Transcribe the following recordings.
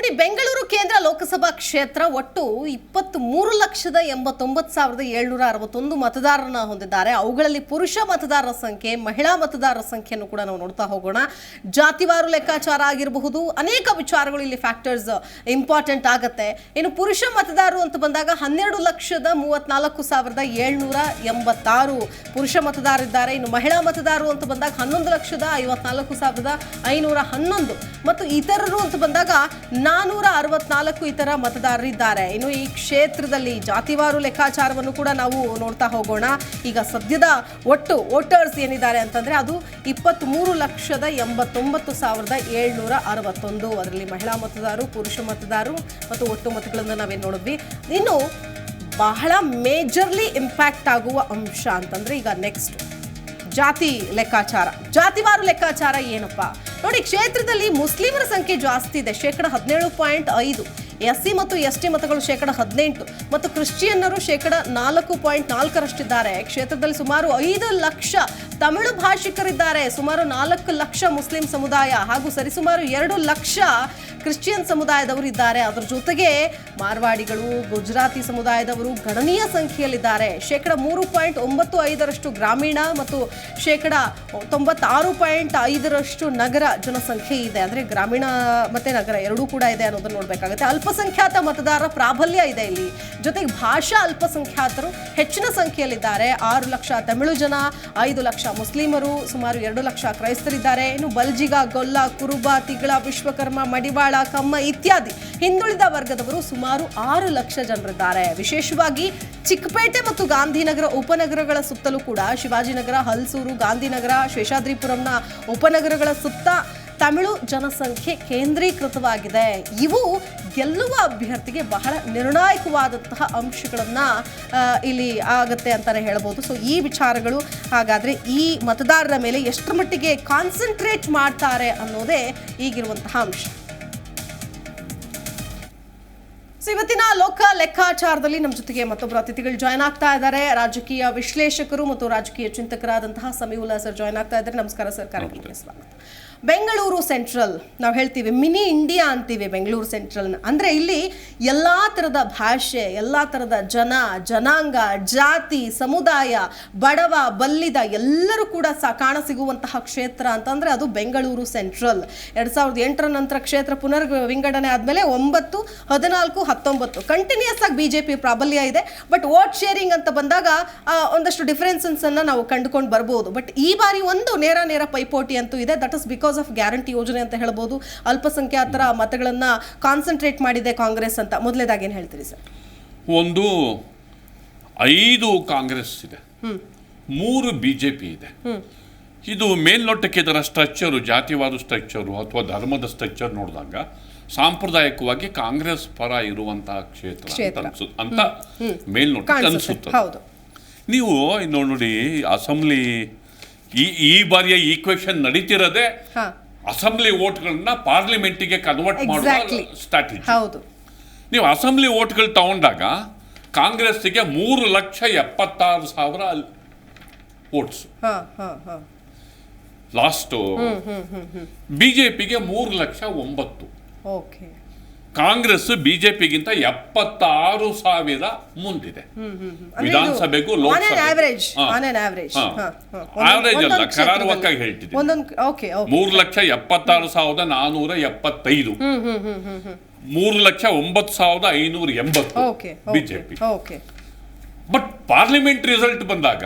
ನೋಡಿ, ಬೆಂಗಳೂರು ಕೇಂದ್ರ ಲೋಕಸಭಾ ಕ್ಷೇತ್ರ ಒಟ್ಟು 23,89,761 ಮತದಾರರನ್ನ ಹೊಂದಿದ್ದಾರೆ. ಅವುಗಳಲ್ಲಿ ಪುರುಷ ಮತದಾರರ ಸಂಖ್ಯೆ, ಮಹಿಳಾ ಮತದಾರರ ಸಂಖ್ಯೆಯನ್ನು ಕೂಡ ನಾವು ನೋಡ್ತಾ ಹೋಗೋಣ. ಜಾತಿವಾರು ಲೆಕ್ಕಾಚಾರ ಆಗಿರಬಹುದು, ಅನೇಕ ವಿಚಾರಗಳು ಇಲ್ಲಿ ಫ್ಯಾಕ್ಟರ್ಸ್ ಇಂಪಾರ್ಟೆಂಟ್ ಆಗುತ್ತೆ. ಇನ್ನು ಪುರುಷ ಮತದಾರರು ಅಂತ ಬಂದಾಗ 12,34,786 ಪುರುಷ ಮತದಾರರಿದ್ದಾರೆ. ಇನ್ನು ಮಹಿಳಾ ಮತದಾರರು ಅಂತ ಬಂದಾಗ 11,54,511 ಮತ್ತು ಇತರರು ಅಂತ ಬಂದಾಗ 464 ಇತರ ಮತದಾರರಿದ್ದಾರೆ. ಇನ್ನು ಈ ಕ್ಷೇತ್ರದಲ್ಲಿ ಜಾತಿವಾರು ಲೆಕ್ಕಾಚಾರವನ್ನು ಕೂಡ ನಾವು ನೋಡ್ತಾ ಹೋಗೋಣ. ಈಗ ಸದ್ಯದ ಒಟ್ಟು ವೋಟರ್ಸ್ ಏನಿದ್ದಾರೆ ಅಂತಂದ್ರೆ ಅದು 23,89,761. ಅದರಲ್ಲಿ ಮಹಿಳಾ ಮತದಾರರು, ಪುರುಷ ಮತದಾರರು ಮತ್ತು ಒಟ್ಟು ಮತಗಳನ್ನು ನಾವೇನು ನೋಡಿದ್ವಿ. ಇನ್ನು ಬಹಳ ಮೇಜರ್ಲಿ ಇಂಪ್ಯಾಕ್ಟ್ ಆಗುವ ಅಂಶ ಅಂತಂದ್ರೆ ಈಗ ನೆಕ್ಸ್ಟ್ ಜಾತಿ ಲೆಕ್ಕಾಚಾರ, ಜಾತಿವಾರು ಲೆಕ್ಕಾಚಾರ ಏನಪ್ಪ ನೋಡಿ. ಕ್ಷೇತ್ರದಲ್ಲಿ ಮುಸ್ಲಿಮರ ಸಂಖ್ಯೆ ಜಾಸ್ತಿ ಇದೆ, 17.5%. ಎಸ್ಸಿ ಮತ್ತು ಎಸ್ಟಿ ಮತಗಳು 18% ಮತ್ತು ಕ್ರಿಶ್ಚಿಯನ್ನರು 4.4%. ಕ್ಷೇತ್ರದಲ್ಲಿ ಸುಮಾರು 5 ಲಕ್ಷ ತಮಿಳು ಭಾಷಿಕರಿದ್ದಾರೆ, ಸುಮಾರು 4 ಲಕ್ಷ ಮುಸ್ಲಿಂ ಸಮುದಾಯ ಹಾಗೂ ಸರಿಸುಮಾರು 2 ಲಕ್ಷ ಕ್ರಿಶ್ಚಿಯನ್ ಸಮುದಾಯದವರು ಇದ್ದಾರೆ. ಅದರ ಜೊತೆಗೆ ಮಾರ್ವಾಡಿಗಳು, ಗುಜರಾತಿ ಸಮುದಾಯದವರು ಗಣನೀಯ ಸಂಖ್ಯೆಯಲ್ಲಿದ್ದಾರೆ. 3.95% ಗ್ರಾಮೀಣ ಮತ್ತು 96.5% ನಗರ ಜನಸಂಖ್ಯೆ ಇದೆ. ಅಂದರೆ ಗ್ರಾಮೀಣ ಮತ್ತು ನಗರ ಎರಡೂ ಕೂಡ ಇದೆ ಅನ್ನೋದನ್ನು ನೋಡಬೇಕಾಗುತ್ತೆ. ಅಲ್ಪಸಂಖ್ಯಾತ ಮತದಾರರ ಪ್ರಾಬಲ್ಯ ಇದೆ ಇಲ್ಲಿ. ಜೊತೆಗೆ ಭಾಷಾ ಅಲ್ಪಸಂಖ್ಯಾತರು ಹೆಚ್ಚಿನ ಸಂಖ್ಯೆಯಲ್ಲಿದ್ದಾರೆ. 6 ಲಕ್ಷ ತಮಿಳು ಜನ, 5 ಲಕ್ಷ ಮುಸ್ಲಿಮರು, ಸುಮಾರು 2 ಲಕ್ಷ ಕ್ರೈಸ್ತರಿದ್ದಾರೆ. ಇನ್ನು ಬಲ್ಜಿಗ, ಗೊಲ್ಲ, ಕುರುಬ, ತಿಗಳ, ವಿಶ್ವಕರ್ಮ, ಮಡಿವಾಳ, ಕಮ್ಮ ಇತ್ಯಾದಿ ಹಿಂದುಳಿದ ವರ್ಗದವರು ಸುಮಾರು 6 ಲಕ್ಷ ಜನರಿದ್ದಾರೆ. ವಿಶೇಷವಾಗಿ ಚಿಕ್ಕಪೇಟೆ ಮತ್ತು ಗಾಂಧಿನಗರ ಉಪನಗರಗಳ ಸುತ್ತಲೂ ಕೂಡ ಶಿವಾಜಿನಗರ, ಹಲ್ಸೂರು, ಗಾಂಧಿನಗರ, ಶೇಷಾದ್ರಿಪುರಂನ ಉಪನಗರಗಳ ಸುತ್ತ ತಮಿಳು ಜನಸಂಖ್ಯೆ ಕೇಂದ್ರೀಕೃತವಾಗಿದೆ. ಇವು ಗೆಲ್ಲುವ ಅಭ್ಯರ್ಥಿಗೆ ಬಹಳ ನಿರ್ಣಾಯಕವಾದಂತಹ ಅಂಶಗಳನ್ನ ಇಲ್ಲಿ ಆಗತ್ತೆ ಅಂತಾನೆ ಹೇಳ್ಬೋದು. ಸೊ ಈ ವಿಚಾರಗಳು ಹಾಗಾದ್ರೆ ಈ ಮತದಾರರ ಮೇಲೆ ಎಷ್ಟರ ಮಟ್ಟಿಗೆ ಕಾನ್ಸಂಟ್ರೇಟ್ ಮಾಡ್ತಾರೆ ಅನ್ನೋದೇ ಈಗಿರುವಂತಹ ಅಂಶ. ಸೊ ಇವತ್ತಿನ ಲೋಕ ಲೆಕ್ಕಾಚಾರದಲ್ಲಿ ನಮ್ಮ ಜೊತೆಗೆ ಮತ್ತೊಬ್ಬರು ಅತಿಥಿಗಳು ಜಾಯ್ನ್ ಆಗ್ತಾ ಇದ್ದಾರೆ. ರಾಜಕೀಯ ವಿಶ್ಲೇಷಕರು ಮತ್ತು ರಾಜಕೀಯ ಚಿಂತಕರಾದಂತಹ ಸಮೀವುಲ್ಲಾ ಸರ್ ಜಾಯ್ನ್ ಆಗ್ತಾ ಇದ್ದಾರೆ. ನಮಸ್ಕಾರ ಸರ್, ಕಾರ್ಯಕ್ರಮಕ್ಕೆ ಸ್ವಾಗತ. ಬೆಂಗಳೂರು ಸೆಂಟ್ರಲ್ ನಾವು ಹೇಳ್ತೀವಿ, ಮಿನಿ ಇಂಡಿಯಾ ಅಂತೀವಿ ಬೆಂಗಳೂರು ಸೆಂಟ್ರಲ್ನ. ಅಂದರೆ ಇಲ್ಲಿ ಎಲ್ಲ ಥರದ ಭಾಷೆ, ಎಲ್ಲ ಥರದ ಜನಾಂಗ, ಜಾತಿ, ಸಮುದಾಯ, ಬಡವ, ಬಲ್ಲಿದ ಎಲ್ಲರೂ ಕೂಡ ಕಾಣಸಿಗುವಂತಹ ಕ್ಷೇತ್ರ ಅಂತಂದರೆ ಅದು ಬೆಂಗಳೂರು ಸೆಂಟ್ರಲ್. 2008 ನಂತರ ಕ್ಷೇತ್ರ ಪುನರ್ ವಿಂಗಡಣೆ ಆದಮೇಲೆ 9, 14, 19 ಕಂಟಿನ್ಯೂಸ್ ಆಗಿ ಬಿಜೆಪಿ ಪ್ರಾಬಲ್ಯ ಇದೆ. ಬಟ್ ವೋಟ್ ಶೇರಿಂಗ್ ಅಂತ ಬಂದಾಗ ಒಂದಷ್ಟು ಡಿಫರೆನ್ಸಸ್ ಅನ್ನ ನಾವು ಕಂಡುಕೊಂಡು ಬರ್ಬೋದು. ಬಟ್ ಈ ಬಾರಿ ಒಂದು ನೇರ ಪೈಪೋಟಿ ಅಂತೂ ಇದೆ. That is because of guarantee ಯೋಜನೆ ಅಂತ ಹೇಳ್ಬೋದು. ಅಲ್ಪಸಂಖ್ಯಾತರ ಮತಗಳನ್ನ ಕಾನ್ಸಂಟ್ರೇಟ್ ಮಾಡಿದೆ ಕಾಂಗ್ರೆಸ್ ಅಂತ. ಮೊದಲೇದಾಗಿ ಏನು ಹೇಳ್ತೀರಿ ಸರ್? 5 ಕಾಂಗ್ರೆಸ್ ಇದೆ, 3 ಬಿಜೆಪಿ ಇದೆ. ಇದು ಮೇಲ್ನೋಟಕ್ಕೆ ಇದರ ಸ್ಟ್ರಕ್ಚರು, ಜಾತಿವಾದ ಸ್ಟ್ರಕ್ಚರು ಅಥವಾ ಧರ್ಮದ ಸ್ಟ್ರಕ್ಚರ್ ನೋಡಿದಾಗ ಸಾಂಪ್ರದಾಯಿಕವಾಗಿ ಕಾಂಗ್ರೆಸ್ ಪರ ಇರುವಂತಹ ಕ್ಷೇತ್ರ ಅಂತ ಮೇಲ್ನೋಟಕ್ಕೆ ಅನಿಸುತ್ತೆ. ನೀವು ನೋಡಿ, ಅಸೆಂಬ್ಲಿ ಈ ಬಾರಿಯ ಈಕ್ವೇಷನ್ ನಡೀತಿರೋದೇ ಅಸೆಂಬ್ಲಿ ವೋಟ್ಗಳನ್ನ ಪಾರ್ಲಿಮೆಂಟಿಗೆ ಕನ್ವರ್ಟ್ ಮಾಡುವ ಸ್ಟ್ರಾಟಜಿ. ನೀವು ಅಸೆಂಬ್ಲಿ ವೋಟ್ಗಳು ತಗೊಂಡಾಗ ಕಾಂಗ್ರೆಸ್ಸಿಗೆ 3,76,000 ವೋಟ್ಸ್ ಲಾಸ್ಟ್. ಬಿಜೆಪಿಗೆ 3,09,000. ಕಾಂಗ್ರೆಸ್ ಬಿಜೆಪಿಗಿಂತ 76,000 ಮುಂದಿದೆ. ವಿಧಾನಸಭೆಗೂ ಲೋಕಸಭೆ ಆವರೇಜ್ ಅಲ್ಲ, ಕರಾರುವಕ್ಕಾಗಿ ಹೇಳ್ತಿದ್ದೀನಿ. 3,76,475, 3,09,580 ಬಿಜೆಪಿ. ಬಟ್ ಪಾರ್ಲಿಮೆಂಟ್ ರಿಸಲ್ಟ್ ಬಂದಾಗ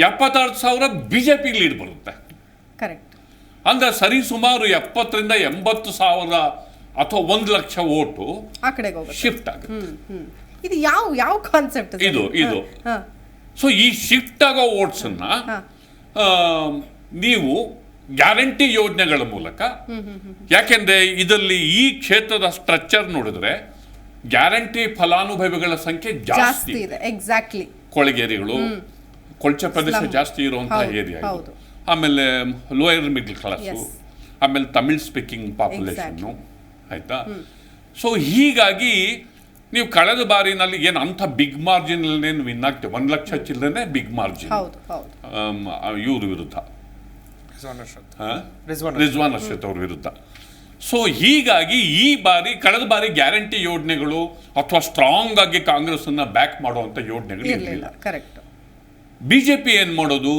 76,000 ಬಿಜೆಪಿ ಲೀಡ್ ಬರುತ್ತೆ. ಅಂದ್ರೆ ಸರಿ ಸುಮಾರು 70,000 ರಿಂದ 80,000 ಅಥವಾ 1 ಲಕ್ಷ ವೋಟು ಶಿಫ್ಟ್ ಆಗುತ್ತೆ. ಇದು ಯಾವ ಕಾನ್ಸೆಪ್ಟ್ ಇದು? ಸೊ ಈ ಶಿಫ್ಟ್ ಆಗೋ ವೋಟ್ಸ್ ಅನ್ನ ನೀವು ಗ್ಯಾರಂಟಿ ಯೋಜನೆಗಳ ಮೂಲಕ, ಯಾಕೆಂದ್ರೆ ಇದರಲ್ಲಿ ಈ ಕ್ಷೇತ್ರದ ಸ್ಟ್ರಕ್ಚರ್ ನೋಡಿದ್ರೆ ಗ್ಯಾರಂಟಿ ಫಲಾನುಭವಿಗಳ ಸಂಖ್ಯೆ ಜಾಸ್ತಿ ಇದೆ. ಎಕ್ಸಾಕ್ಟ್ಲಿ. ಕೊಳಗೇರಿಗಳು, ಕೊಳಚೆ ಪ್ರದೇಶ ಜಾಸ್ತಿ ಇರುವಂತಹ ಏರಿಯಾ. ಆಮೇಲೆ ಲೋಯರ್ ಮಿಡ್ಲ್ ಕ್ಲಾಸು, ಆಮೇಲೆ ತಮಿಳ್ ಸ್ಪೀಕಿಂಗ್ ಪಾಪ್ಯುಲೇಷನ್ನು, ಆಯ್ತಾ? ಸೊ ಹೀಗಾಗಿ ನೀವು ಕಳೆದ ಬಾರಿನಲ್ಲಿ ಏನು ಅಂಥ ಬಿಗ್ ಮಾರ್ಜಿನ್ ಏನು ವಿನ್ ಆಗ್ತೇವೆ, 1 ಲಕ್ಷ ಚಿಲ್ಲರೆ ಬಿಗ್ ಮಾರ್ಜಿನ್ ಇವ್ರ ವಿರುದ್ಧ, ರಿಜ್ವಾನ್ ಅರ್ಷದ್ ಅವ್ರ ವಿರುದ್ಧ. ಸೊ ಹೀಗಾಗಿ ಈ ಬಾರಿ ಕಳೆದ ಬಾರಿ ಗ್ಯಾರಂಟಿ ಯೋಜನೆಗಳು ಅಥವಾ ಸ್ಟ್ರಾಂಗ್ ಆಗಿ ಕಾಂಗ್ರೆಸ್ಸನ್ನು ಬ್ಯಾಕ್ ಮಾಡುವಂಥ ಯೋಜನೆಗಳು ಇರಲಿಲ್ಲ. ಕರೆಕ್ಟ್. BJP ಏನು ಮಾಡೋದು,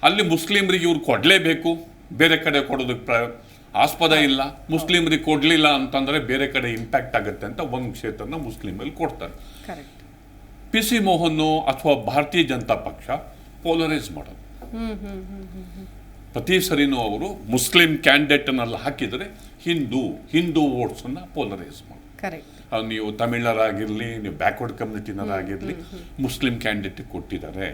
ಅಲ್ಲಿ ಮುಸ್ಲಿಮ್ರಿಗೆ ಇವ್ರು ಕೊಡಲೇಬೇಕು, ಬೇರೆ ಕಡೆ ಕೊಡೋದಕ್ಕೆ ಆಸ್ಪದ ಇಲ್ಲ, ಮುಸ್ಲಿಮ್ರಿಗೆ ಕೊಡಲಿಲ್ಲ ಅಂತಂದರೆ ಬೇರೆ ಕಡೆ ಇಂಪ್ಯಾಕ್ಟ್ ಆಗುತ್ತೆ ಅಂತ ಒಂದು ಕ್ಷೇತ್ರನ ಮುಸ್ಲಿಮಲ್ಲಿ ಕೊಡ್ತಾರೆ. PC ಮೋಹನ್ ಅಥವಾ ಭಾರತೀಯ ಜನತಾ ಪಕ್ಷ ಪೋಲರೈಸ್ ಮಾಡೋದು. ಪ್ರತಿ ಸರಿನೂ ಅವರು ಮುಸ್ಲಿಂ ಕ್ಯಾಂಡಿಡೇಟ್ನೆಲ್ಲ ಹಾಕಿದರೆ ಹಿಂದೂ ವೋಟ್ಸನ್ನು ಪೋಲರೈಸ್ ಮಾಡೋದು. ನೀವು ತಮಿಳರಾಗಿರಲಿ, ನೀವು ಬ್ಯಾಕ್ವರ್ಡ್ ಕಮ್ಯುನಿಟಿನರಾಗಿರಲಿ, ಮುಸ್ಲಿಂ ಕ್ಯಾಂಡಿಡೇಟ್ ಕೊಟ್ಟಿದ್ದಾರೆ.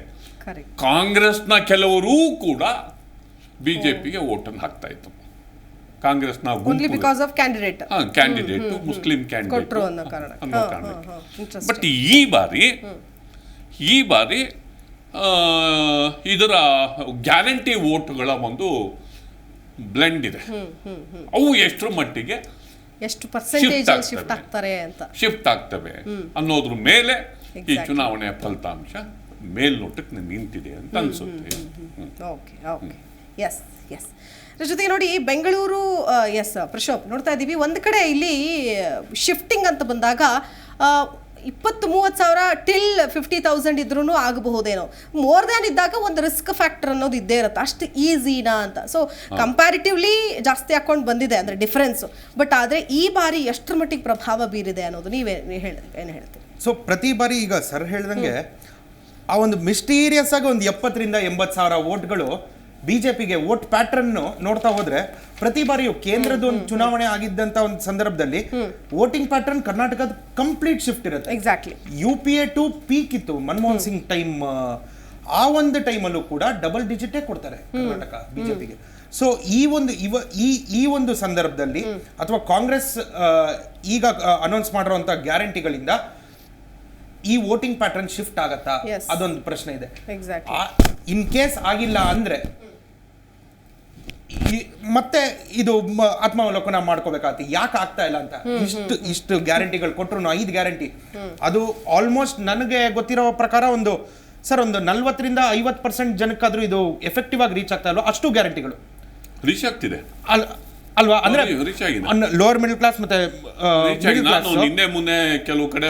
ಕಾಂಗ್ರೆಸ್ನ ಕೆಲವರೂ ಕೂಡ BJPಗೆ ವೋಟನ್ನು ಹಾಕ್ತಾ ಇತ್ತು. ಕಾಂಗ್ರೆಸ್ನ ಕ್ಯಾಂಡಿಡೇಟ್ ಮುಸ್ಲಿಂ ಕ್ಯಾಂಡಿಡೇಟ್ ಅನ್ನೋ ಕಾರಣಕ್ಕೆ. ಬಟ್ ಈ ಬಾರಿ ಇದರ ಗ್ಯಾರಂಟಿ ವೋಟ್ಗಳ ಒಂದು ಬ್ಲೆಂಡ್ ಇದೆ. ಅವು ಎಷ್ಟರ ಮಟ್ಟಿಗೆ ಶಿಫ್ಟ್ ಆಗ್ತವೆ ಅನ್ನೋದ್ರ ಮೇಲೆ ಈ ಚುನಾವಣೆಯ ಫಲಿತಾಂಶ ಮೇಲ್ನೋಟಕ್ಕೆ ನಿಂತಿದೆ ಅಂತ ಅನ್ಸುತ್ತೆ. ಜೊತೆಗೆ ನೋಡಿ ಬೆಂಗಳೂರು ಪ್ರಶೋಪ್ ನೋಡ್ತಾ ಇದ್ದೀವಿ, ಒಂದು ಕಡೆ ಇಲ್ಲಿ ಶಿಫ್ಟಿಂಗ್ ಅಂತ ಬಂದಾಗ 20-30 ಸಾವಿರ ಟಿಲ್ 50,000 ಇದ್ರೂ ಆಗಬಹುದೇನೋ. ಮೋರ್ ದ್ಯಾನ್ ಇದ್ದಾಗ ಒಂದು ರಿಸ್ಕ್ ಫ್ಯಾಕ್ಟರ್ ಅನ್ನೋದು ಇದ್ದೇ ಇರುತ್ತೆ. ಅಷ್ಟು ಈಸಿನಾ ಅಂತ. ಸೊ ಕಂಪ್ಯಾರಿಟಿವ್ಲಿ ಜಾಸ್ತಿ ಹಾಕೊಂಡು ಬಂದಿದೆ ಅಂದರೆ ಡಿಫ್ರೆನ್ಸು. ಬಟ್ ಆದರೆ ಈ ಬಾರಿ ಎಷ್ಟರ ಮಟ್ಟಿಗೆ ಪ್ರಭಾವ ಬೀರಿದೆ ಅನ್ನೋದು ಏನು ಹೇಳ್ತೀರಿ? ಸೊ ಪ್ರತಿ ಬಾರಿ ಈಗ ಸರ್ ಹೇಳ್ದಂಗೆ ಆ ಒಂದು ಮಿಸ್ಟೀರಿಯಸ್ ಆಗಿ ಒಂದು 70,000-80 ಸಾವಿರ ವೋಟ್ಗಳು BJPಗೆ ವೋಟ್ ಪ್ಯಾಟ್ರನ್ ನೋಡ್ತಾ ಹೋದ್ರೆ ಪ್ರತಿ ಬಾರಿಯೂ ಕೇಂದ್ರದ ಒಂದು ಚುನಾವಣೆ ಆಗಿದ್ದಂತ ಒಂದು ಸಂದರ್ಭದಲ್ಲಿ ವೋಟಿಂಗ್ ಪ್ಯಾಟ್ರನ್ ಕರ್ನಾಟಕದ ಕಂಪ್ಲೀಟ್ ಶಿಫ್ಟ್ ಇರುತ್ತೆ. ಎಕ್ಸಾಕ್ಟ್ಲಿ. UPA ಟು ಪೀಕ್ ಇತ್ತು ಮನಮೋಹನ್ ಸಿಂಗ್ ಟೈಮ್. ಆ ಒಂದು ಟೈಮಲ್ಲೂ ಕೂಡ ಡಬಲ್ ಡಿಜಿಟೇ ಕೊಡ್ತಾರೆ ಕರ್ನಾಟಕ BJPಗೆ. ಸೊ ಈ ಒಂದು ಸಂದರ್ಭದಲ್ಲಿ ಅಥವಾ ಕಾಂಗ್ರೆಸ್ ಈಗ ಅನೌನ್ಸ್ ಮಾಡಿರುವಂತ ಗ್ಯಾರಂಟಿಗಳಿಂದ ಈ ವೋಟಿಂಗ್ ಪ್ಯಾಟರ್ನ್ ಶಿಫ್ಟ್ ಆಗತ್ತಾ, ಅದೊಂದು ಪ್ರಶ್ನೆ ಇದೆ. ಇನ್ ಕೇಸ್ ಆಗಿಲ್ಲ ಅಂದ್ರೆ ಮತ್ತೆ ಇದು ಆತ್ಮಾವಲೋಕನ ಮಾಡ್ಕೋಬೇಕಾಗತ್ತೆ, ಯಾಕೆ ಆಗ್ತಾ ಇಲ್ಲ ಅಂತ. ಇಷ್ಟು ಗ್ಯಾರಂಟಿಗಳು ಕೊಟ್ಟರು, 5 ಗ್ಯಾರಂಟಿ, ಅದು ಆಲ್ಮೋಸ್ಟ್ ನನಗೆ ಗೊತ್ತಿರೋ ಪ್ರಕಾರ ಒಂದು 40-50% ಜನಕ್ಕಾದ್ರೂ ಇದು ಎಫೆಕ್ಟಿವ್ ಆಗಿ ರೀಚ್ ಆಗ್ತಾ ಇಲ್ವಾ? ಅಷ್ಟು ಗ್ಯಾರಂಟಿಗಳು ರೀಚ್ ಆಗ್ತಿದೆ ಅಲ್ವಾ? ಅಂದ್ರೆ ಲೋವರ್ ಮಿಡಲ್ ಕ್ಲಾಸ್ ಮತ್ತೆ ನಿನ್ನೆ ಮೊನ್ನೆ ಕೆಲವು ಕಡೆ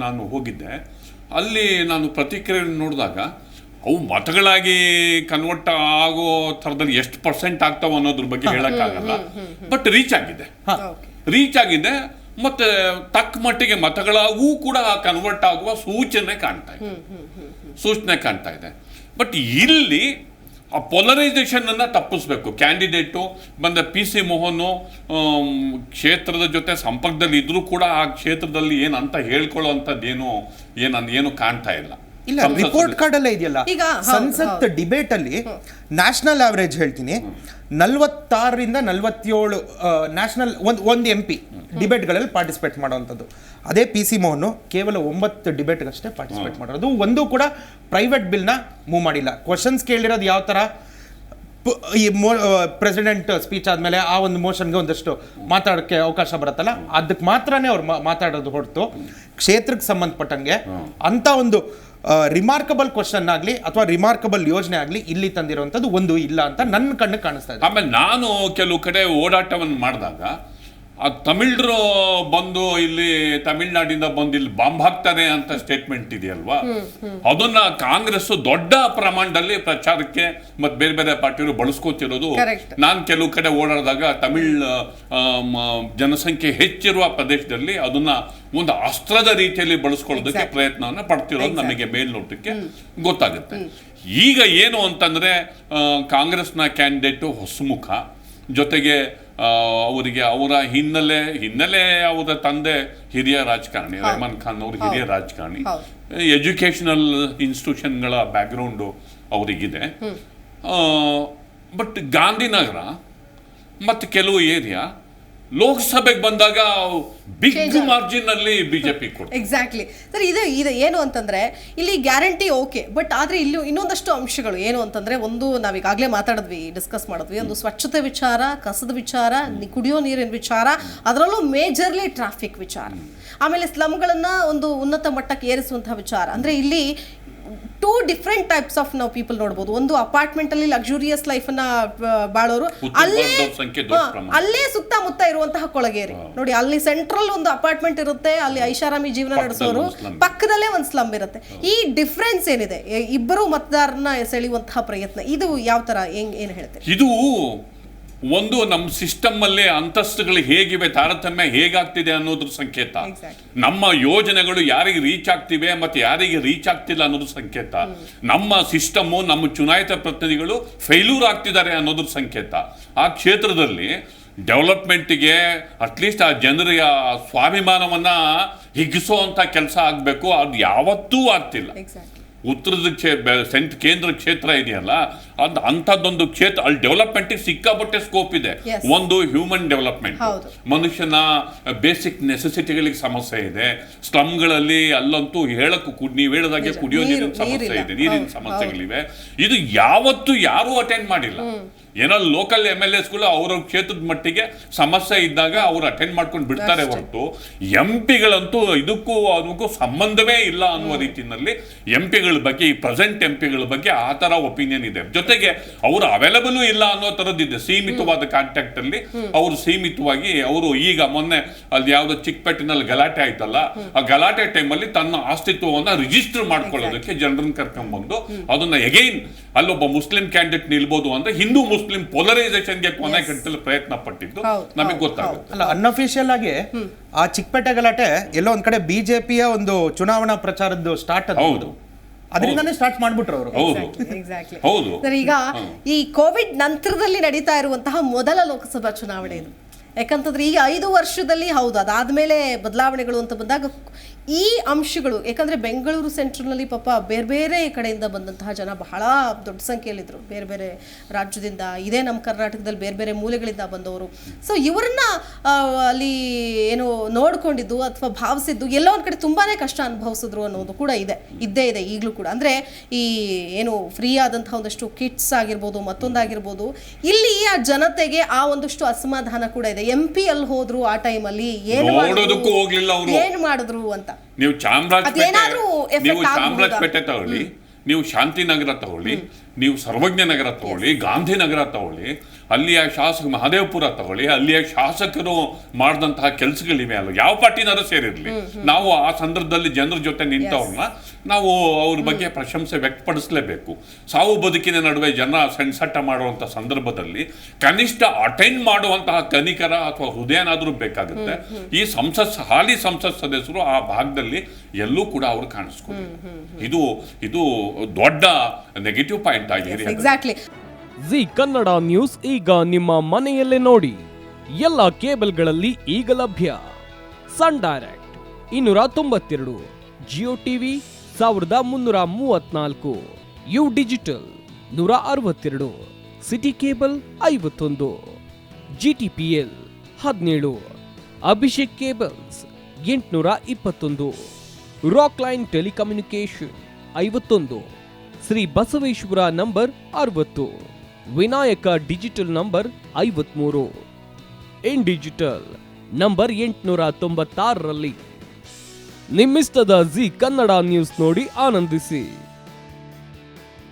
ನಾನು ಹೋಗಿದ್ದೆ, ಅಲ್ಲಿ ನಾನು ಪ್ರತಿಕ್ರಿಯೆ ನೋಡಿದಾಗ ಅವು ಮತಗಳಾಗಿ ಕನ್ವರ್ಟ್ ಆಗೋ ಥರದಲ್ಲಿ ಎಷ್ಟು % ಆಗ್ತಾವ ಅನ್ನೋದ್ರ ಬಗ್ಗೆ ಹೇಳಕ್ಕಾಗಲ್ಲ. ಬಟ್ ರೀಚ್ ಆಗಿದೆ ಮತ್ತೆ ತಕ್ಕ ಮಟ್ಟಿಗೆ ಮತಗಳಾಗೂ ಕೂಡ ಕನ್ವರ್ಟ್ ಆಗುವ ಸೂಚನೆ ಕಾಣ್ತಾ ಇದೆ. ಬಟ್ ಇಲ್ಲಿ ಆ ಪೊಲರೈಸೇಷನ್ ಅನ್ನ ತಪ್ಪಿಸ್ಬೇಕು. ಕ್ಯಾಂಡಿಡೇಟು ಬಂದ PC ಮೋಹನ್ ಕ್ಷೇತ್ರದ ಜೊತೆ ಸಂಪರ್ಕದಲ್ಲಿ ಇದ್ರೂ ಕೂಡ ಆ ಕ್ಷೇತ್ರದಲ್ಲಿ ಏನಂತ ಹೇಳ್ಕೊಳ್ಳೋ ಏನು ಕಾಣ್ತಾ ಇಲ್ಲ. ರಿಪೋರ್ಟ್ ಕಾರ್ಡ್ ಅಲ್ಲೇ ಇದೆಯಲ್ಲ. ಸಂಸತ್ ಡಿಬೇಟ್ ಅಲ್ಲಿ ನ್ಯಾಷನಲ್ ಆವರೇಜ್ ಹೇಳ್ತೀನಿ 46-47 ನ್ಯಾಷನಲ್ ಒಂದು MP ಡಿಬೇಟ್ಗಳಲ್ಲಿ ಪಾರ್ಟಿಸಿಪೇಟ್ ಮಾಡುವಂಥದ್ದು. ಅದೇ PC ಮೋಹನ್ ಕೇವಲ 9 ಡಿಬೇಟ್ಗಷ್ಟೇ ಪಾರ್ಟಿಸಿಪೇಟ್ ಮಾಡೋದು. ಒಂದು ಕೂಡ ಪ್ರೈವೇಟ್ ಬಿಲ್ನ ಮೂವ್ ಮಾಡಿಲ್ಲ. ಕ್ವಶನ್ಸ್ ಕೇಳಿರೋದು ಯಾವ ಥರ, ಈ ಪ್ರೆಸಿಡೆಂಟ್ ಸ್ಪೀಚ್ ಆದಮೇಲೆ ಆ ಒಂದು ಮೋಷನ್ಗೆ ಒಂದಷ್ಟು ಮಾತಾಡೋಕ್ಕೆ ಅವಕಾಶ ಬರುತ್ತಲ್ಲ, ಅದಕ್ಕೆ ಮಾತ್ರನೇ ಅವ್ರು ಮಾತಾಡೋದು ಹೊರತು ಕ್ಷೇತ್ರಕ್ಕೆ ಸಂಬಂಧಪಟ್ಟಂಗೆ ಅಂತ ಒಂದು ರಿಮಾರ್ಕಬಲ್ ಕ್ವಶನ್ ಆಗಲಿ ಅಥವಾ ರಿಮಾರ್ಕಬಲ್ ಯೋಜನೆ ಆಗಲಿ ಇಲ್ಲಿ ತಂದಿರುವಂಥದ್ದು ಒಂದು ಇಲ್ಲ ಅಂತ ನನ್ನ ಕಣ್ಣಿಗೆ ಕಾಣಿಸ್ತಾ ಇದೆ. ಆಮೇಲೆ ನಾನು ಕೆಲವು ಕಡೆ ಓಡಾಟವನ್ನು ಮಾಡಿದಾಗ ಆ ತಮಿಳರು ಬಂದು ಇಲ್ಲಿ ತಮಿಳ್ನಾಡಿಂದ ಬಂದು ಇಲ್ಲಿ ಬಾಂಬ್ ಹಾಕ್ತಾರೆ ಅಂತ ಸ್ಟೇಟ್ಮೆಂಟ್ ಇದೆಯಲ್ವಾ, ಅದನ್ನ ಕಾಂಗ್ರೆಸ್ ದೊಡ್ಡ ಪ್ರಮಾಣದಲ್ಲಿ ಪ್ರಚಾರಕ್ಕೆ ಮತ್ತೆ ಬೇರೆ ಬೇರೆ ಪಾರ್ಟಿಯವರು ಬಳಸ್ಕೋತಿರೋದು ನಾನು ಕೆಲವು ಕಡೆ ಓಡಾಡಿದಾಗ ತಮಿಳ್ ಜನಸಂಖ್ಯೆ ಹೆಚ್ಚಿರುವ ಪ್ರದೇಶದಲ್ಲಿ ಅದನ್ನ ಒಂದು ಅಸ್ತ್ರದ ರೀತಿಯಲ್ಲಿ ಬಳಸ್ಕೊಳ್ಳೋದಕ್ಕೆ ಪ್ರಯತ್ನವನ್ನ ಪಡ್ತಿರೋದು ನಮಗೆ ಮೇಲ್ನೋಟಕ್ಕೆ ಗೊತ್ತಾಗುತ್ತೆ. ಈಗ ಏನು ಅಂತಂದ್ರೆ ಕಾಂಗ್ರೆಸ್ನ ಕ್ಯಾಂಡಿಡೇಟು ಹೊಸಮುಖ, ಜೊತೆಗೆ ಅವರಿಗೆ ಅವರ ಹಿನ್ನೆಲೆ ಅವರ ತಂದೆ ಹಿರಿಯ ರಾಜಕಾರಣಿ, ರೆಹಮಾನ್ ಖಾನ್ ಅವರು ಹಿರಿಯ ರಾಜಕಾರಣಿ, ಎಜುಕೇಶನಲ್ ಇನ್ಸ್ಟಿಟ್ಯೂಷನ್ಗಳ ಬ್ಯಾಕ್ಗ್ರೌಂಡು ಅವರಿಗಿದೆ. ಬಟ್ ಗಾಂಧಿನಗರ ಮತ್ತು ಕೆಲವು ಏರಿಯಾ ಲೋಕಸಭೆಗೆ ಬಂದಾಗ ಬಿಗ್ ಮಾರ್ಜಿನ್ ಅಲ್ಲಿ ಬಿಜೆಪಿ ಕೊಡ್ತಾರೆ. Exactly sir. ಇದು ಏನು ಅಂತಂದ್ರೆ ಇಲ್ಲಿ ಗ್ಯಾರಂಟಿ ಓಕೆ, ಬಟ್ ಆದ್ರೆ ಇಲ್ಲಿ ಇನ್ನೊಂದಷ್ಟು ಅಂಶಗಳು ಏನು ಅಂತಂದ್ರೆ, ಒಂದು ನಾವೀಗಾಗಲೇ ಡಿಸ್ಕಸ್ ಮಾಡಿದ್ವಿ, ಒಂದು ಸ್ವಚ್ಛತೆ ವಿಚಾರ, ಕಸದ ವಿಚಾರ, ಕುಡಿಯೋ ನೀರಿನ ವಿಚಾರ, ಅದರಲ್ಲೂ ಮೇಜರ್ಲಿ ಟ್ರಾಫಿಕ್ ವಿಚಾರ, ಆಮೇಲೆ ಸ್ಲಮ್ಗಳನ್ನ ಒಂದು ಉನ್ನತ ಮಟ್ಟಕ್ಕೆ ಏರಿಸುವಂತಹ ವಿಚಾರ. ಅಂದ್ರೆ ಇಲ್ಲಿ ಟೂ ಡಿಫ್ರೆಂಟ್ ಟೈಪ್ಸ್ ಆಫ್ ನಾವು ಪೀಪಲ್ ನೋಡ್ಬೋದು. ಒಂದು ಅಪಾರ್ಟ್ಮೆಂಟ್ ಅಲ್ಲಿ ಲಕ್ಸುರಿಯಸ್ ಲೈಫ್ ಅನ್ನ ಬಾಳೋರು, ಅಲ್ಲೇ ಸುತ್ತಮುತ್ತ ಇರುವಂತಹ ಕೊಳಗೇರಿ ನೋಡಿ, ಅಲ್ಲಿ ಸೆಂಟ್ರಲ್ ಒಂದು ಅಪಾರ್ಟ್ಮೆಂಟ್ ಇರುತ್ತೆ, ಅಲ್ಲಿ ಐಷಾರಾಮಿ ಜೀವನ ನಡೆಸೋರು, ಪಕ್ಕದಲ್ಲೇ ಒಂದು ಸ್ಲಮ್ ಇರುತ್ತೆ. ಈ ಡಿಫ್ರೆನ್ಸ್ ಏನಿದೆ, ಇಬ್ಬರು ಮತದಾರನ ಸೆಳೆಯುವಂತಹ ಪ್ರಯತ್ನ, ಇದು ಯಾವ ತರ ಏನ್ ಹೇಳ್ತೀರಿ? ಇದು ಒಂದು ನಮ್ಮ ಸಿಸ್ಟಮ್ ಅಲ್ಲಿ ಅಂತಸ್ತುಗಳು ಹೇಗಿವೆ, ತಾರತಮ್ಯ ಹೇಗಾಗ್ತಿದೆ ಅನ್ನೋದ್ರ ಸಂಕೇತ. ನಮ್ಮ ಯೋಜನೆಗಳು ಯಾರಿಗೆ ರೀಚ್ ಆಗ್ತಿವೆ ಮತ್ತೆ ಯಾರಿಗೆ ರೀಚ್ ಆಗ್ತಿಲ್ಲ ಅನ್ನೋದ್ರ ಸಂಕೇತ. ನಮ್ಮ ಸಿಸ್ಟಮ್ಮು, ನಮ್ಮ ಚುನಾಯಿತ ಪ್ರತಿನಿಧಿಗಳು ಫೇಲ್ಯೂರ್ ಆಗ್ತಿದ್ದಾರೆ ಅನ್ನೋದ್ರ ಸಂಕೇತ. ಆ ಕ್ಷೇತ್ರದಲ್ಲಿ ಡೆವಲಪ್ಮೆಂಟ್ಗೆ ಅಟ್ಲೀಸ್ಟ್ ಆ ಜನರ ಸ್ವಾಭಿಮಾನವನ್ನ ಹಿಗ್ಗಿಸುವಂತ ಕೆಲಸ ಆಗಬೇಕು. ಅದು ಯಾವತ್ತೂ ಆಗ್ತಿಲ್ಲ. ಉತ್ತರದ ಕೇಂದ್ರ ಕ್ಷೇತ್ರ ಇದೆಯಲ್ಲ, ಅಂಥದ್ದೊಂದು ಕ್ಷೇತ್ರ, ಅಲ್ಲಿ ಡೆವಲಪ್ಮೆಂಟಿಗೆ ಸಿಕ್ಕಾಪಟ್ಟೆ ಸ್ಕೋಪ್ ಇದೆ. ಒಂದು ಹ್ಯೂಮನ್ ಡೆವಲಪ್ಮೆಂಟ್, ಮನುಷ್ಯನ ಬೇಸಿಕ್ ನೆಸೆಸಿಟಿಗಳಿಗೆ ಸಮಸ್ಯೆ ಇದೆ. ಸ್ಲಮ್ಗಳಲ್ಲಿ ಅಲ್ಲಂತೂ ಹೇಳಕ್ಕೂ ನೀವು ಹೇಳಿದಾಗೆ ಕುಡಿಯೋ ನೀರಿನ ಸಮಸ್ಯೆ ಇದೆ, ನೀರಿನ ಸಮಸ್ಯೆಗಳಿವೆ. ಇದು ಯಾವತ್ತೂ ಯಾರೂ ಅಟೆಂಡ್ ಮಾಡಿಲ್ಲ. ಏನೋ ಲೋಕಲ್ MLAsಗಳು ಅವರ ಕ್ಷೇತ್ರದ ಮಟ್ಟಿಗೆ ಸಮಸ್ಯೆ ಇದ್ದಾಗ ಅವ್ರು ಅಟೆಂಡ್ ಮಾಡ್ಕೊಂಡು ಬಿಡ್ತಾರೆ ಹೊರತು MP-ಗಳಂತೂ ಇದಕ್ಕೂ ಅದಕ್ಕೂ ಸಂಬಂಧವೇ ಇಲ್ಲ ಅನ್ನುವ ರೀತಿಯಲ್ಲಿ MP-ಗಳ ಬಗ್ಗೆ, ಈ ಪ್ರೆಸೆಂಟ್ MP-ಗಳ ಬಗ್ಗೆ ಆ ತರ ಒಪಿನಿಯನ್ ಇದೆ. ಜೊತೆಗೆ ಅವರು ಅವೈಲಬಲ್ ಇಲ್ಲ ಅನ್ನೋ ತರದಿದೆ. ಸೀಮಿತವಾದ ಕಾಂಟ್ಯಾಕ್ಟ್ ಅಲ್ಲಿ ಅವರು ಸೀಮಿತವಾಗಿ, ಅವರು ಈಗ ಮೊನ್ನೆ ಅಲ್ಲಿ ಯಾವ್ದೋ ಚಿಕ್ಕಪೇಟೆನಲ್ಲಿ ಗಲಾಟೆ ಆಯ್ತಲ್ಲ, ಆ ಗಲಾಟೆ ಟೈಮಲ್ಲಿ ತನ್ನ ಅಸ್ತಿತ್ವವನ್ನ ರಿಜಿಸ್ಟರ್ ಮಾಡ್ಕೊಳ್ಳೋದಕ್ಕೆ ಜನರನ್ನ ಕರ್ಕೊಂಡ್ಬಂದು ಅದನ್ನ ಎಗೈನ್ ಅಲ್ಲೊಬ್ಬ ಮುಸ್ಲಿಂ ಕ್ಯಾಂಡಿಡೇಟ್ ನಿಲ್ಬೋದು ಅಂದ್ರೆ ಹಿಂದೂ ಮುಸ್ಲಿಂ ಪೋಲರೈಸೇಷನ್ಗೆ ಕೊನೆ ಗಂಟೆಯಲ್ಲಿ ಪ್ರಯತ್ನ ಪಟ್ಟಿದ್ದು ನಮಗೆ ಗೊತ್ತಾಗುತ್ತೆ. ಅಲ್ಲ, ಅನ್ಅಫಿಷಿಯಲ್ ಆಗಿ ಆ ಚಿಕ್ಕಪೇಟೆ ಗಲಾಟೆ ಎಲ್ಲೋ ಒಂದ್ ಕಡೆ ಬಿಜೆಪಿಯ ಒಂದು ಚುನಾವಣಾ ಪ್ರಚಾರದ್ದು ಸ್ಟಾರ್ಟ್ ಹೌದು, ಅದರಿಂದಾನೇ ಸ್ಟಾರ್ಟ್ ಮಾಡ್ಬಿಟ್ರು ಅವರು. ಹೌದು. ಈಗ ಈ ಕೋವಿಡ್ ನಂತರದಲ್ಲಿ ನಡೀತಾ ಇರುವಂತಹ ಮೊದಲ ಲೋಕಸಭಾ ಚುನಾವಣೆ ಇದು. ಯಾಕಂತಂದ್ರೆ ಈಗ 5 ವರ್ಷದಲ್ಲಿ ಹೌದು, ಅದಾದ್ಮೇಲೆ ಬದಲಾವಣೆಗಳು ಅಂತ ಬಂದಾಗ ಈ ಅಂಶಗಳು, ಯಾಕಂದ್ರೆ ಬೆಂಗಳೂರು ಸೆಂಟ್ರಲ್ನಲ್ಲಿ ಪಾಪ ಬೇರೆ ಬೇರೆ ಕಡೆಯಿಂದ ಬಂದಂತಹ ಜನ ಬಹಳ ದೊಡ್ಡ ಸಂಖ್ಯೆಯಲ್ಲಿದ್ದರು, ಬೇರೆ ಬೇರೆ ರಾಜ್ಯದಿಂದ, ಇದೇ ನಮ್ಮ ಕರ್ನಾಟಕದಲ್ಲಿ ಬೇರೆ ಬೇರೆ ಮೂಲೆಗಳಿಂದ ಬಂದವರು. ಸೊ ಇವರನ್ನ ಅಲ್ಲಿ ಏನು ನೋಡ್ಕೊಂಡಿದ್ದು ಅಥವಾ ಭಾವಿಸಿದ್ದು ಎಲ್ಲೋ ಒಂದು ಕಡೆ ತುಂಬಾನೇ ಕಷ್ಟ ಅನುಭವಿಸಿದ್ರು ಅನ್ನೋದು ಕೂಡ ಇದ್ದೇ ಇದೆ ಈಗಲೂ ಕೂಡ. ಅಂದ್ರೆ ಈ ಏನು ಫ್ರೀ ಆದಂತಹ ಒಂದಷ್ಟು ಕಿಟ್ಸ್ ಆಗಿರ್ಬೋದು, ಮತ್ತೊಂದಾಗಿರ್ಬೋದು, ಇಲ್ಲಿ ಆ ಜನತೆಗೆ ಆ ಒಂದಷ್ಟು ಅಸಮಾಧಾನ ಕೂಡ ಇದೆ. MP ಅಲ್ಲಿ ಹೋದ್ರು ಆ ಟೈಮಲ್ಲಿ ಏನು ಮಾಡಿದ್ರು ಅಂತ. ನೀವು ಚಾಮರಾಜಪೇಟೆ ತಗೊಳ್ಳಿ, ನೀವು ಶಾಂತಿನಗರ ತಗೊಳ್ಳಿ, ನೀವು ಸರ್ವಜ್ಞ ನಗರ ತಗೊಳ್ಳಿ, ಗಾಂಧಿನಗರ ತಗೊಳ್ಳಿ, ಅಲ್ಲಿಯ ಶಾಸಕ ಮಹದೇವಪುರ ತಗೊಳ್ಳಿ, ಅಲ್ಲಿಯ ಶಾಸಕರು ಮಾಡಿದಂತಹ ಕೆಲಸಗಳಿವೆ ಅಲ್ಲ, ಯಾವ ಪಾರ್ಟಿನಾರು ಸೇರಿರ್ಲಿ, ನಾವು ಆ ಸಂದರ್ಭದಲ್ಲಿ ಜನರ ಜೊತೆ ನಿಂತವ್ರನ್ನ ನಾವು ಅವ್ರ ಬಗ್ಗೆ ಪ್ರಶಂಸೆ ವ್ಯಕ್ತಪಡಿಸಲೇಬೇಕು. ಸಾವು ಬದುಕಿನ ನಡುವೆ ಜನ ಸೆಣಸಟ್ಟ ಮಾಡುವಂತಹ ಸಂದರ್ಭದಲ್ಲಿ ಕನಿಷ್ಠ ಅಟೆಂಡ್ ಮಾಡುವಂತಹ ಕನಿಕರ ಅಥವಾ ಹೃದಯನಾದ್ರೂ ಬೇಕಾಗುತ್ತೆ. ಈ ಹಾಲಿ ಸಂಸತ್ ಸದಸ್ಯರು ಆ ಭಾಗದಲ್ಲಿ ಎಲ್ಲೂ ಕೂಡ ಅವರು ಕಾಣಿಸ್ಕೊಂಡು ಇದು ದೊಡ್ಡ ನೆಗೆಟಿವ್ ಪಾಯಿಂಟ್ ಆಗಿದೆ. ಎಕ್ಸಾಕ್ಟ್ಲಿ. ಜಿ ಕನ್ನಡ ನ್ಯೂಸ್ ಈಗ ನಿಮ್ಮ ಮನೆಯಲ್ಲೇ ನೋಡಿ. ಎಲ್ಲ ಕೇಬಲ್ಗಳಲ್ಲಿ ಈಗ ಲಭ್ಯ. Sun direct 292, Jio TV 1334, U digital 162, city cable 51, GTPL 17, Abhishek cables 821, rock line telecommunication 51, Shri Basaveshwara number 60, Vinayaka digital number 53, in digital number 896ರಲ್ಲಿ. ನಿಮ್ಮಿಸ್ತದ ಜಿ ಕನ್ನಡ ನ್ಯೂಸ್ ನೋಡಿ ಆನಂದಿಸಿ.